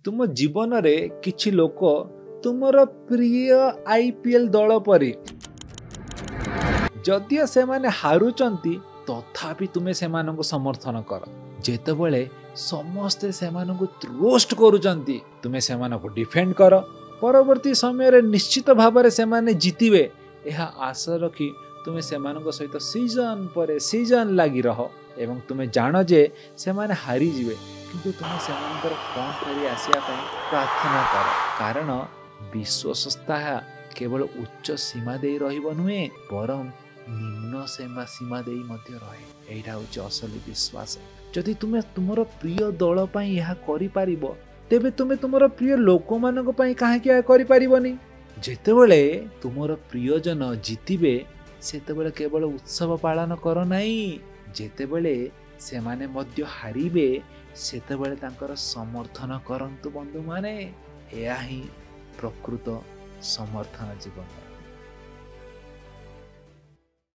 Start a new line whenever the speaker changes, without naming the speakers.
तुम जीवन रे किछि लोक तुमर प्रिय आईपीएल दल परी जदियो से माने हारुचंती तथापि तुमे सेमानंको समर्थन कर जेतेबेले समस्ते सेमानंको रोस्ट करूचंती तुमे सेमानंको डिफेंड कर परवर्ती समय रे निश्चित भाବରେ सेमाने जितिबे एहा आशा रखी तुमे सेमानंको सहित सीजन पर सीजन लागि रह एवं तुमे जानो जे सेमाने हारी जिवे किंतु तुमे सेमानंकर फॉर्म फेरी आसिया पई प्रार्थना कर कारण विश्वसंस्था केवल उच्च सीमा दे रहिबो नुहे परम निम्न सीमा दे मध्य रहे एटा होची असली विश्वास जदि तुमे तुमरो प्रिय दल पई यहा करि पारिबो तेबे तुमे तुमरो प्रिय लोक मानक पई काहे के करि पारिबोनी जेतेबेले तुमरो प्रियजन जितिबे सेतेबेले केवल उत्सव पालन करो नाही जेतेबेले सेमाने मध्य हारिबे सेतेबेले तांकर समर्थन करंतु बंधु माने एया ही प्रकृत समर्थन जीवन।